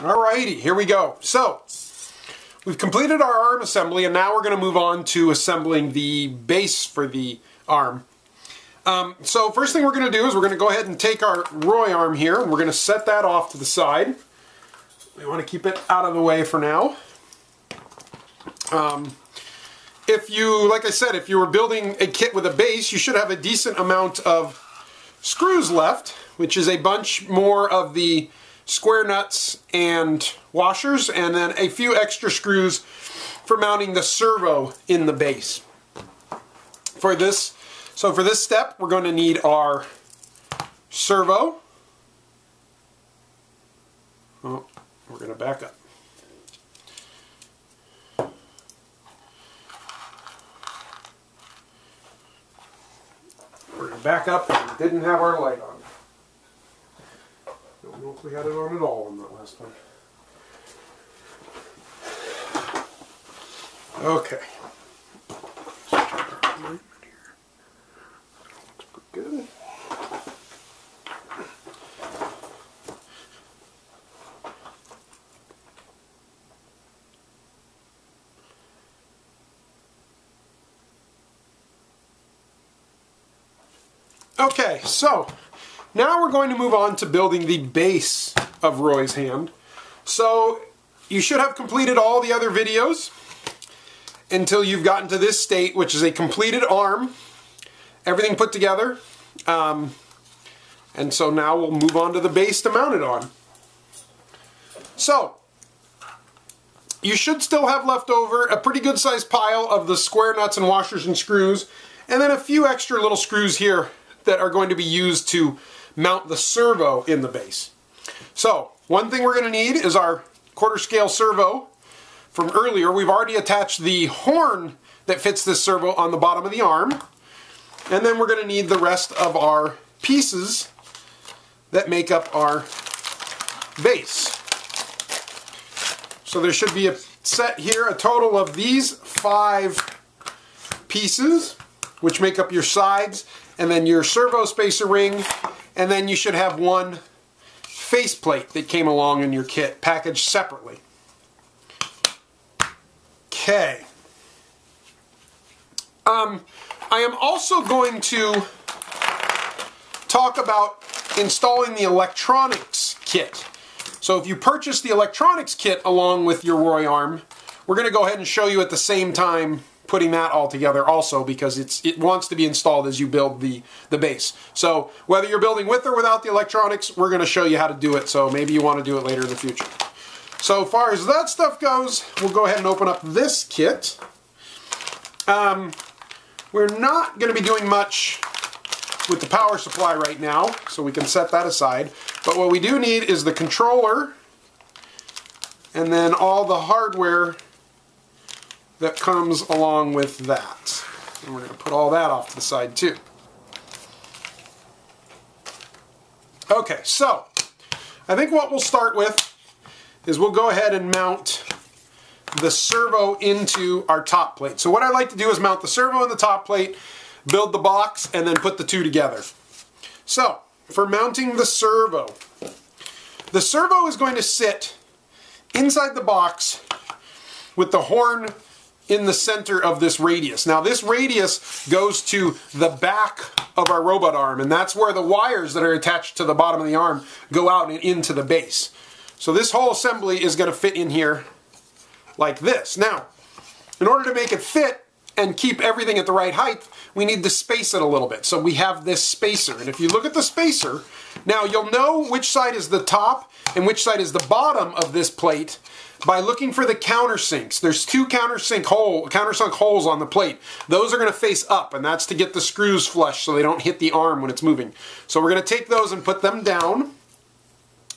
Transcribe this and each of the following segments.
Alrighty, here we go. So, we've completed our arm assembly, and now we're going to move on to assembling the base for the arm. So first thing we're going to do is we're going to go ahead and take our Roy arm here, and we're going to set that off to the side. We want to keep it out of the way for now. If you, like I said, if you were building a kit with a base, you should have a decent amount of screws left, which is a bunch more of the square nuts and washers, and then a few extra screws for mounting the servo in the base. For this step, we're going to need our servo. Oh, we're going to back up. We're going to back up, and we didn't have our light on. Don't know if we had it on at all on that last one. Okay. Good. Okay, so now we're going to move on to building the base of Roy's hand. So you should have completed all the other videos until you've gotten to this state, which is a completed arm, everything put together. And so now we'll move on to the base to mount it on. So you should still have left over a pretty good sized pile of the square nuts and washers and screws, and then a few extra little screws here that are going to be used to mount the servo in the base. So one thing we're going to need is our 1/4 scale servo from earlier. We've already attached the horn that fits this servo on the bottom of the arm, and then we're going to need the rest of our pieces that make up our base. So there should be a set here, a total of these 5 pieces, which make up your sides, and then your servo spacer ring, and then you should have one faceplate that came along in your kit, packaged separately. Okay. I am also going to talk about installing the electronics kit. So if you purchase the electronics kit along with your Roy arm, we're going to go ahead and show you at the same time putting that all together also, because it wants to be installed as you build the base. So whether you're building with or without the electronics, we're going to show you how to do it, so maybe you want to do it later in the future. So far as that stuff goes, we'll go ahead and open up this kit. We're not going to be doing much with the power supply right now, so we can set that aside. But what we do need is the controller, and then all the hardware that comes along with that. And we're going to put all that off to the side too. Okay, so I think what we'll start with is we'll go ahead and mount the servo into our top plate. So what I like to do is mount the servo in the top plate, build the box, and then put the two together. So for mounting the servo is going to sit inside the box with the horn in the center of this radius. Now this radius goes to the back of our robot arm, and that's where the wires that are attached to the bottom of the arm go out and into the base. So this whole assembly is going to fit in here like this. Now, in order to make it fit and keep everything at the right height, we need to space it a little bit. So we have this spacer, and if you look at the spacer, now you'll know which side is the top and which side is the bottom of this plate by looking for the countersinks. There's 2 countersink holes on the plate. Those are going to face up, and that's to get the screws flush so they don't hit the arm when it's moving. So we're going to take those and put them down.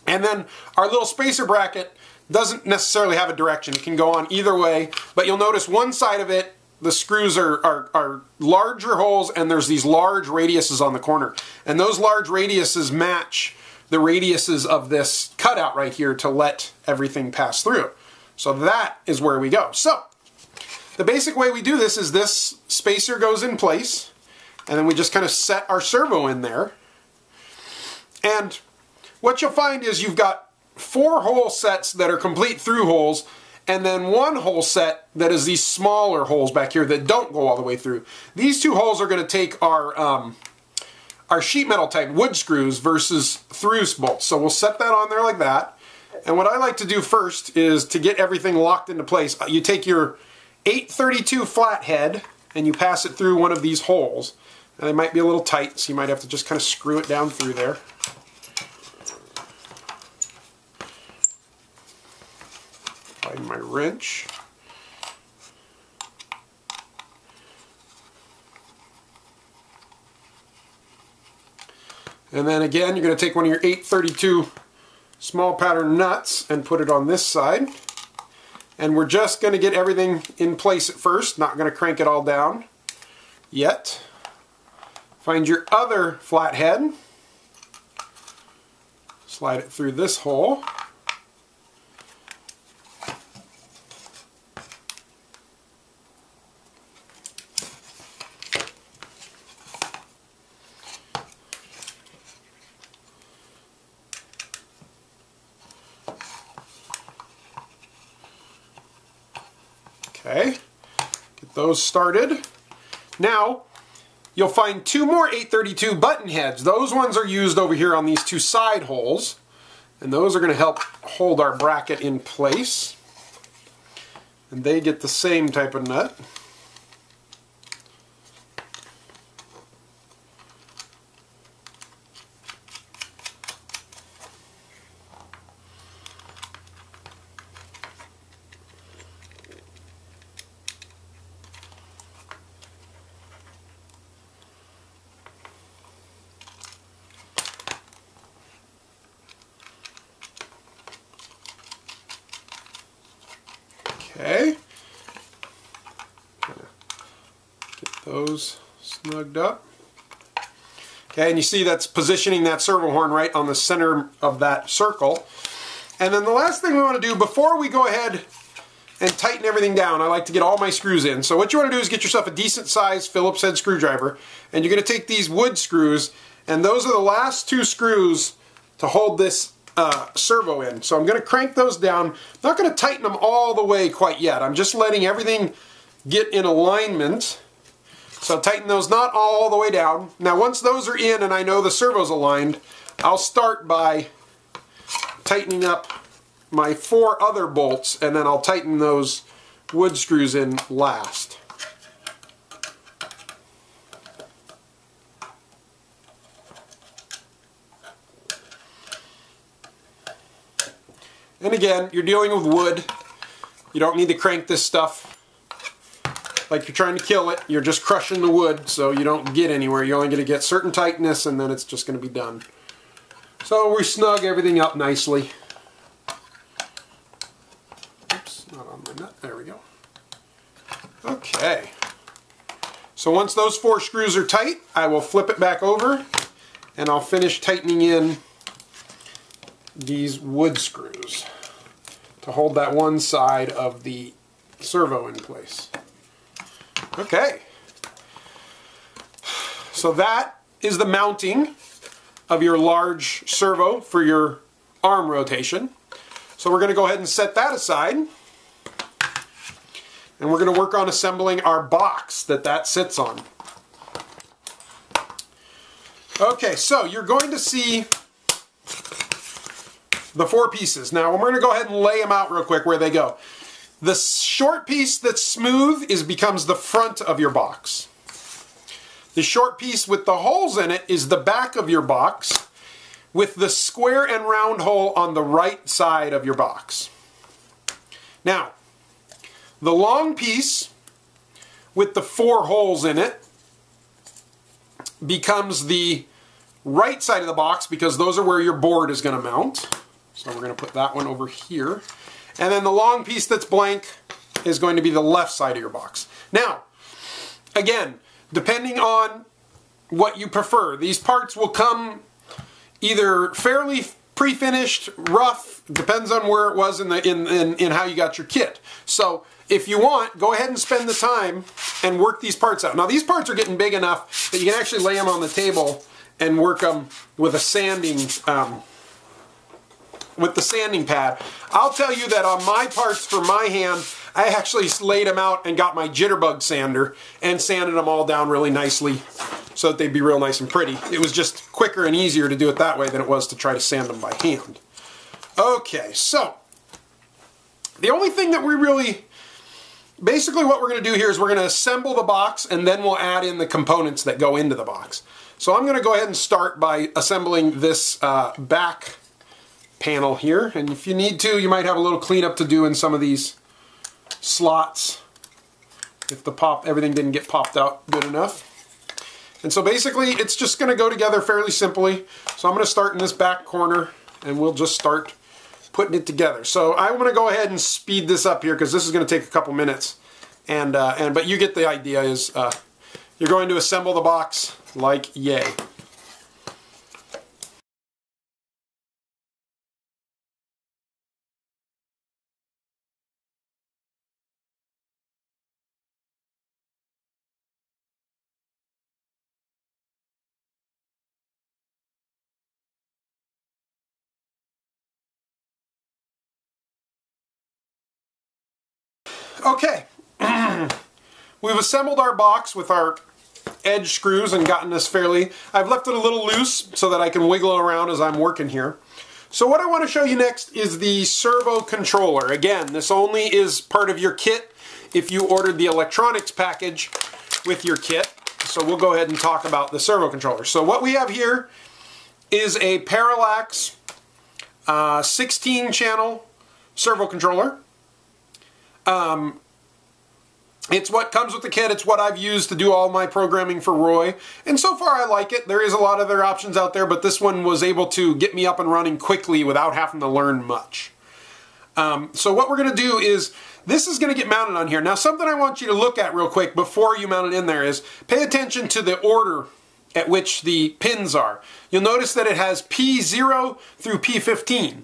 And then our little spacer bracket doesn't necessarily have a direction. It can go on either way, but you'll notice one side of it, the screws are larger holes, and there's these large radiuses on the corner. And those large radiuses match the radiuses of this cutout right here to let everything pass through. So that is where we go. So the basic way we do this is this spacer goes in place, and then we just kind of set our servo in there. And what you'll find is you've got 4 hole sets that are complete through holes, and then 1 hole set that is these smaller holes back here that don't go all the way through. These 2 holes are going to take our sheet metal type wood screws versus through bolts. So we'll set that on there like that. And what I like to do first is to get everything locked into place. You take your 832 flathead and you pass it through one of these holes. And they might be a little tight, so you might have to just kind of screw it down through there. Find my wrench. And then again, you're going to take one of your 832 small pattern nuts and put it on this side. And we're just going to get everything in place at first, not going to crank it all down yet. Find your other flathead, slide it through this hole. Okay, get those started. Now, you'll find 2 more 832 button heads. Those ones are used over here on these 2 side holes. And those are going to help hold our bracket in place. And they get the same type of nut. Okay, get those snugged up. Okay, and you see that's positioning that servo horn right on the center of that circle. And then the last thing we want to do before we go ahead and tighten everything down, I like to get all my screws in. So what you want to do is get yourself a decent sized Phillips head screwdriver, and you're going to take these wood screws, and those are the last 2 screws to hold this servo in. So I'm going to crank those down. Not going to tighten them all the way quite yet. I'm just letting everything get in alignment. So tighten those not all the way down. Now once those are in and I know the servo's aligned, I'll start by tightening up my 4 other bolts, and then I'll tighten those wood screws in last. And again, you're dealing with wood. You don't need to crank this stuff like you're trying to kill it. You're just crushing the wood so you don't get anywhere. You're only going to get certain tightness and then it's just going to be done. So we snug everything up nicely. Oops, not on my nut. There we go. Okay. So once those 4 screws are tight, I will flip it back over and I'll finish tightening in these wood screws to hold that one side of the servo in place. Okay, so that is the mounting of your large servo for your arm rotation. So we're going to go ahead and set that aside, and we're going to work on assembling our box that sits on. Okay, so you're going to see the 4 pieces. Now we're going to go ahead and lay them out real quick where they go. The short piece that's smooth becomes the front of your box. The short piece with the holes in it is the back of your box, with the square and round hole on the right side of your box. Now, the long piece with the 4 holes in it becomes the right side of the box, because those are where your board is going to mount. So we're going to put that one over here. And then the long piece that's blank is going to be the left side of your box. Now, again, depending on what you prefer, these parts will come either fairly pre-finished, rough, depends on where it was in how you got your kit. So if you want, go ahead and spend the time and work these parts out. Now these parts are getting big enough that you can actually lay them on the table and work them with a sanding with the sanding pad. I'll tell you that on my parts for my hand, I actually laid them out and got my jitterbug sander and sanded them all down really nicely so that they'd be real nice and pretty. It was just quicker and easier to do it that way than it was to try to sand them by hand. Okay, so the only thing that we really, basically what we're going to do here is we're going to assemble the box and then we'll add in the components that go into the box. So I'm going to go ahead and start by assembling this back panel here, and if you need to, you might have a little cleanup to do in some of these slots if everything didn't get popped out good enough. And so basically it's just going to go together fairly simply. So I'm going to start in this back corner and we'll just start putting it together. So I'm going to go ahead and speed this up here because this is going to take a couple minutes. But you get the idea. Is you're going to assemble the box like yay. Okay, we've assembled our box with our edge screws and gotten this fairly. I've left it a little loose so that I can wiggle it around as I'm working here. So what I want to show you next is the servo controller. Again, this only is part of your kit if you ordered the electronics package with your kit. So we'll go ahead and talk about the servo controller. So what we have here is a Parallax 16-channel servo controller. It's what comes with the kit. It's what I've used to do all my programming for Roy. And so far I like it. There is a lot of other options out there, but this one was able to get me up and running quickly without having to learn much. So what we're going to do is, this is going to get mounted on here. Now something I want you to look at real quick before you mount it in there is, pay attention to the order at which the pins are. You'll notice that it has P0 through P15.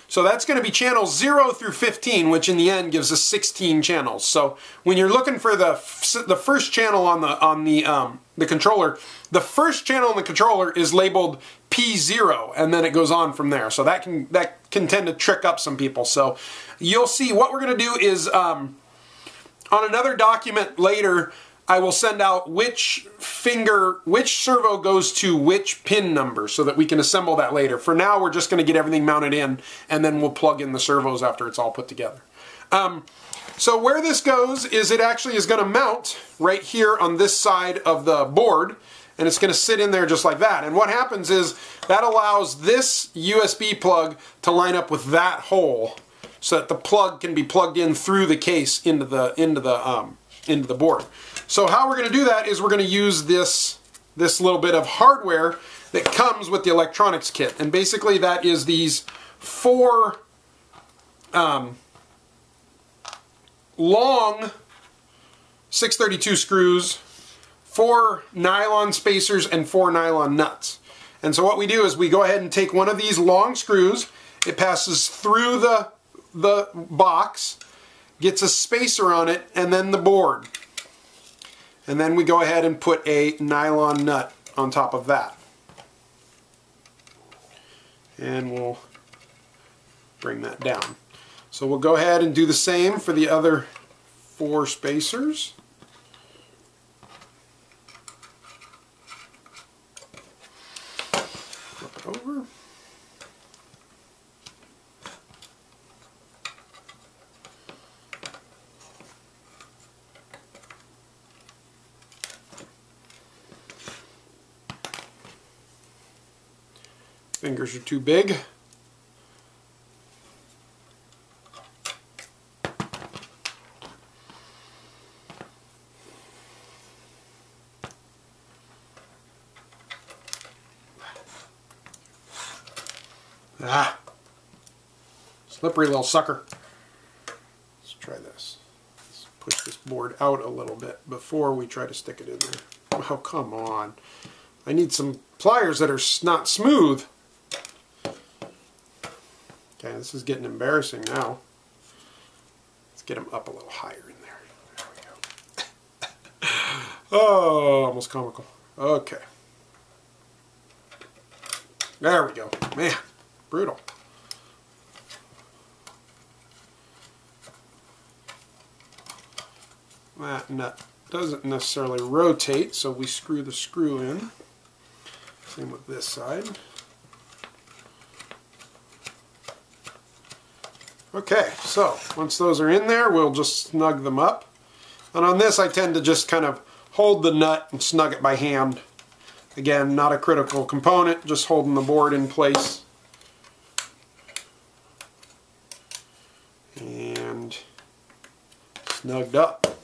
So that's going to be channels 0 through 15, which in the end gives us 16 channels. So when you're looking for the first channel on the controller, the first channel on the controller is labeled P0, and then it goes on from there. So that can tend to trick up some people. So you'll see what we're going to do is on another document later, I will send out which servo goes to which pin number so that we can assemble that later. For now, we're just going to get everything mounted in, and then we'll plug in the servos after it's all put together. So where this goes is it actually is going to mount right here on this side of the board, and it's going to sit in there just like that. And what happens is that allows this USB plug to line up with that hole so that the plug can be plugged in through the case into the board. So how we're going to do that is we're going to use this little bit of hardware that comes with the electronics kit. And basically that is these 4 long 632 screws, 4 nylon spacers, and 4 nylon nuts. And so what we do is we go ahead and take one of these long screws, it passes through the box, gets a spacer on it, and then the board. And then we go ahead and put a nylon nut on top of that. And we'll bring that down. So we'll go ahead and do the same for the other 4 spacers. Flip it over. Fingers are too big. Ah, slippery little sucker. Let's try this. Let's push this board out a little bit before we try to stick it in there. Oh, come on. I need some pliers that are not smooth. Okay, this is getting embarrassing now. Let's get them up a little higher in there. There we go. Oh, almost comical. Okay. There we go. Man, brutal. that nut doesn't necessarily rotate, so we screw the screw in. Same with this side. Okay, so once those are in there, we'll just snug them up. And on this, I tend to just kind of hold the nut and snug it by hand. Again, not a critical component, just holding the board in place. And snugged up.